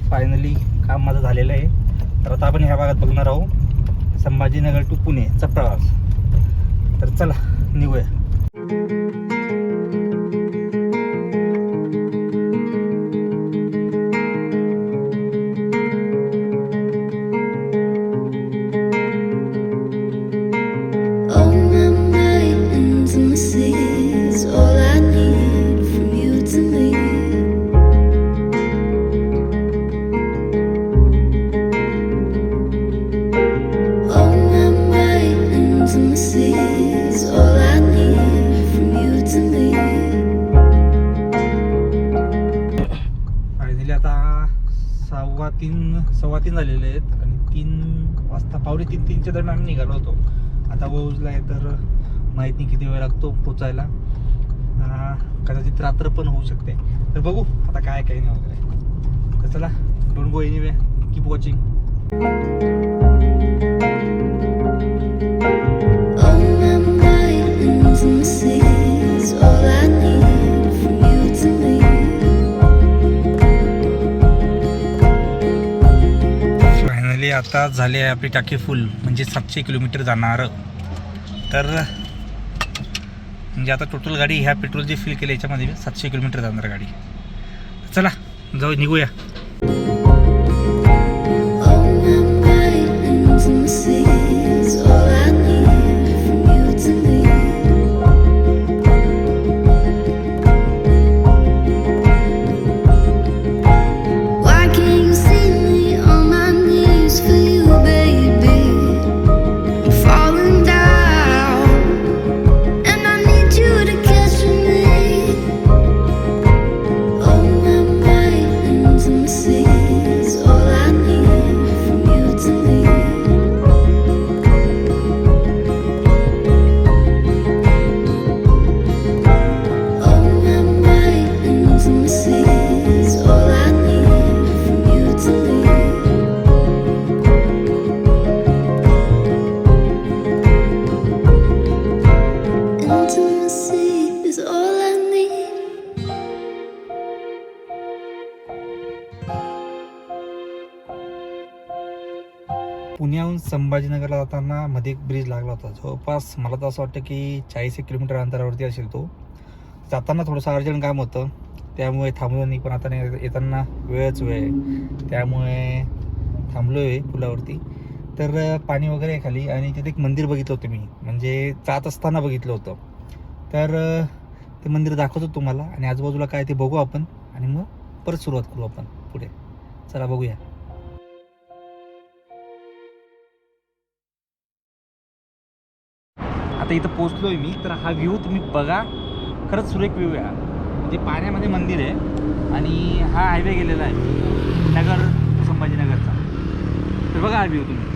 Finally काम माझं झालेलं आहे. तर आता आपण ह्या भागात बघणार आहोत संभाजीनगर टू पुणेचा प्रवास. तर चला निघूया. सव्वा तीन झालेले आहेत आणि 3 वाजता पावणे 3च्या दरम्यान आम्ही निघालो होतो. आता वोजला आहे तर माहीत नाही किती वेळ लागतो पोचायला. कदाचित रात्र पण होऊ शकते. तर बघू आता काय काही नाही वगैरे. तर चला, don't go anyway, keep watching. आता झाली आहे आपली टाकी फुल, म्हणजे 700 किलोमीटर जाणार. तर म्हणजे आता टोटल गाडी ह्या पेट्रोल जे फिल केलं याच्यामध्ये 700 किलोमीटर जाणार गाडी. चला जाऊ, निघूया. पुण्याहून संभाजीनगरला जाताना मध्ये एक ब्रिज लागला होता. जवळपास मला तर असं वाटतं की 40 किलोमीटर अंतरावरती असेल तो. जाताना थोडंसं अर्जंट काम होतं त्यामुळे थांबलो नाही. पण आता नाही, येताना वेळच वेळ आहे त्यामुळे थांबलो आहे पुलावरती. तर पाणी वगैरे आहे खाली आणि तिथे एक मंदिर बघितलं होतं मी, म्हणजे जात असताना बघितलं होतं. तर ते मंदिर दाखवतो तुम्हाला आणि आजूबाजूला काय ते बघू आपण आणि मग परत सुरुवात करू आपण पुढे. चला बघूया. आता इथं पोचलोय मी. तर हा व्ह्यू तुम्ही बघा, खरंच सुरेख व्ह्यू आहे. म्हणजे पाण्यामध्ये मंदिर आहे आणि हा हायवे गेलेला आहे नगर संभाजीनगरचा. तर बघा हा व्ह्यू तुम्ही.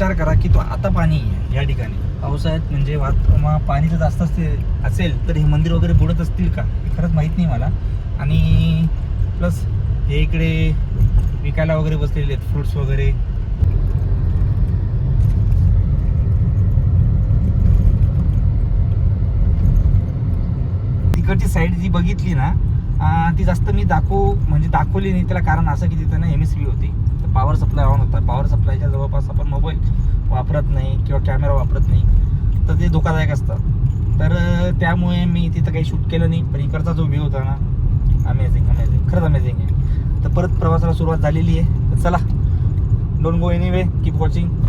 विचार करा की तो आता पाणी आहे या ठिकाणी पावसाळ्यात, म्हणजे पाणी जर जास्त असेल तर हे मंदिर वगैरे बुडत असतील का खरंच माहीत नाही मला. आणि प्लस हे इकडे विकायला वगैरे बसलेले आहेत फ्रुट्स वगैरे. तिकडची साईड जी बघितली ना ती जास्त मी दाखवली नाही. त्याला कारण असं की तिथं ना MSB होती, तर पॉवर सप्लाय ऑन होता. पॉवर सप्लायच्या जवळपास आपण मोबाईल वापरत नाही किंवा कॅमेरा वापरत नाही, तर ते धोकादायक असतं. तर त्यामुळे मी तिथं काही शूट केलं नाही. पण इकडचा जो व्ह्यू होता ना अमेझिंग, खरंच अमेझिंग आहे. तर परत प्रवासाला सुरुवात झालेली आहे. तर चला, don't go anyway, keep watching.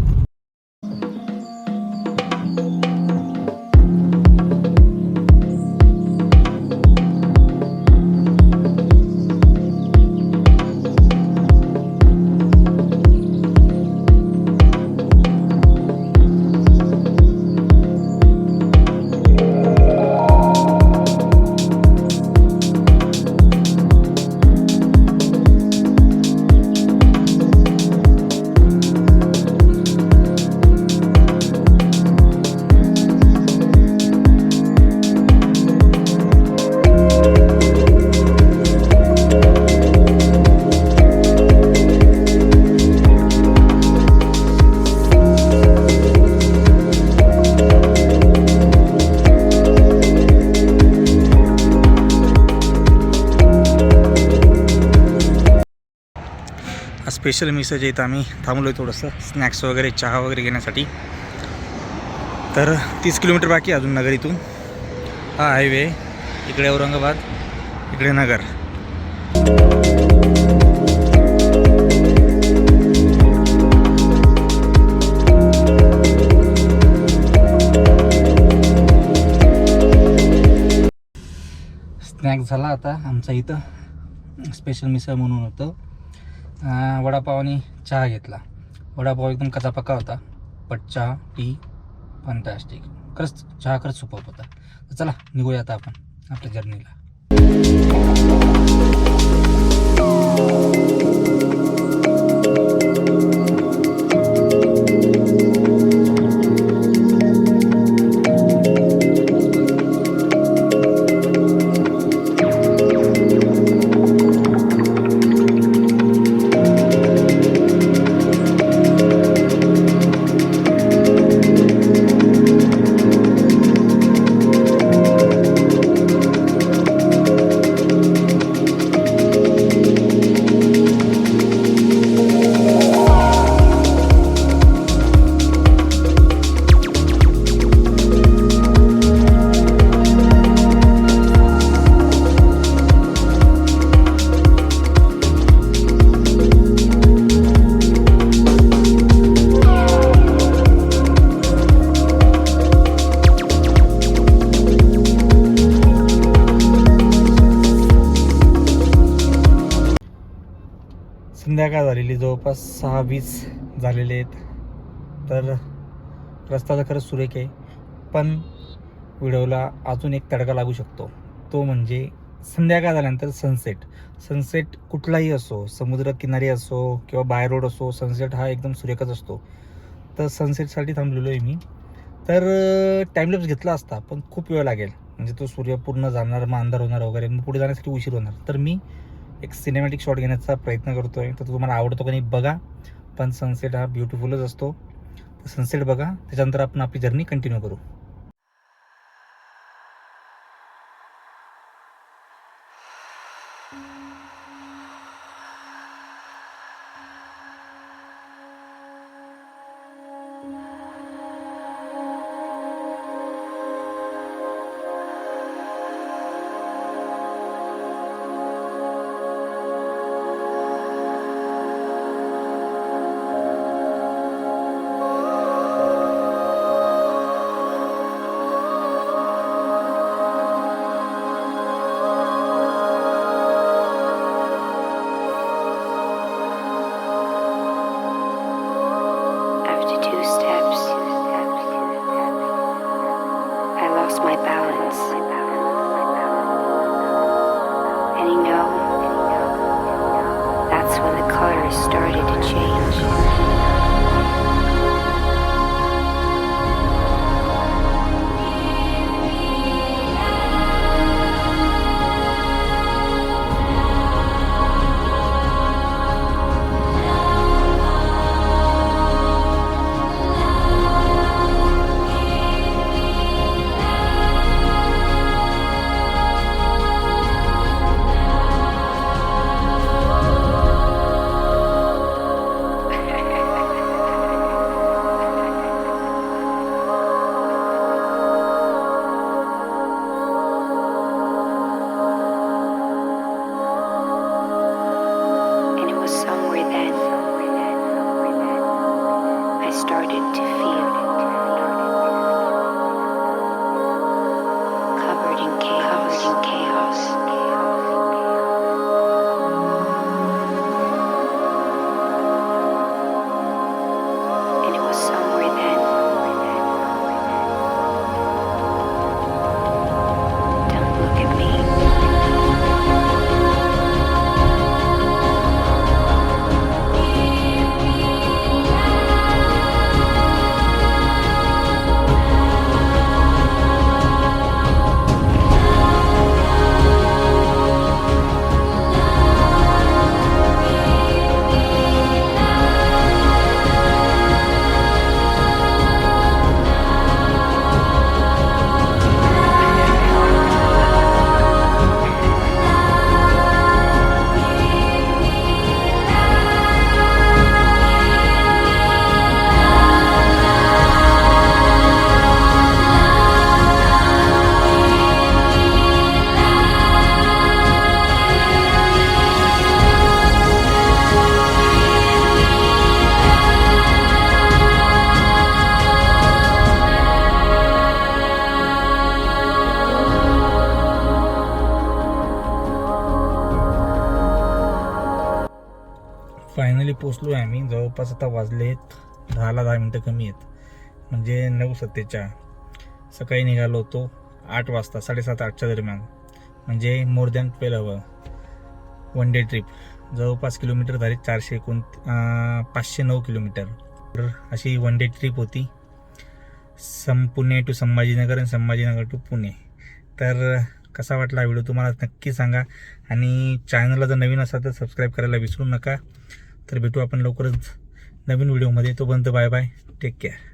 Special misal इथं आम्ही थांबलो आहे थोडंसं स्नॅक्स वगैरे, चहा वगैरे घेण्यासाठी. तर 30 किलोमीटर बाकी अजून नगर इथून. हा हायवे, इकडे औरंगाबाद, इकडे नगर. स्नॅक्स झाला आता आमचा इथं. स्पेशल मिसळ म्हणून होतं. वडापाव आणि चहा घेतला. वडापाव एकदम कचापक्का होता, बट चहा टी फंटॅस्टिक. खरंच चहा खरंच सुपर होता. तर चला निघूया आता आपण आपल्या जर्नीला. संध्याकाळ झालेली, जवळपास 6:20 झालेले आहेत. तर रस्ता तर खरंच सुरेख आहे, पण व्हिडिओला अजून एक तडका लागू शकतो. तो म्हणजे संध्याकाळ झाल्यानंतर सनसेट कुठलाही असो, समुद्रकिनारी असो किंवा बाय रोड असो, सनसेट हा एकदम सुरेखच असतो. तर सनसेटसाठी थांबलेलो आहे मी. तर टाईमलॅप्स घेतला असता, पण खूप वेळ लागेल. म्हणजे तो सूर्य पूर्ण जाणार, मग अंधार होणार वगैरे, मग पुढे जाण्यासाठी उशीर होणार. तर मी एक सिनेमॅटिक शॉट घेण्याचा प्रयत्न करतो आहे. तर तुम्हाला आवडतो का नाही बघा, पण सनसेट हा ब्युटिफुलच असतो. तर सनसेट बघा, त्याच्यानंतर आपण आपली जर्नी कंटिन्यू करू. That's when the colors started to change. Finally पोचलो आहे आम्ही. जवळपास आता वाजलेत 10 मिनटं कमी आहेत, म्हणजे 9:47. सकाळी निघालो होतो 8 वाजता, 7:30-8च्या दरम्यान, म्हणजे more than 12 hour. One day trip. जवळपास किलोमीटर झाले 509 किलोमीटर. तर अशी वन डे ट्रिप होती. पुणे टू संभाजीनगर आणि संभाजीनगर टू पुणे. तर कसा वाटला व्हिडिओ तुम्हाला नक्की सांगा, आणि चॅनलला जर नवीन असाल तर सबस्क्राईब करायला विसरू नका. तर भेटू आपण लवकरच नवीन व्हिडिओमध्ये. तोपर्यंत बाय बाय, टेक केअर.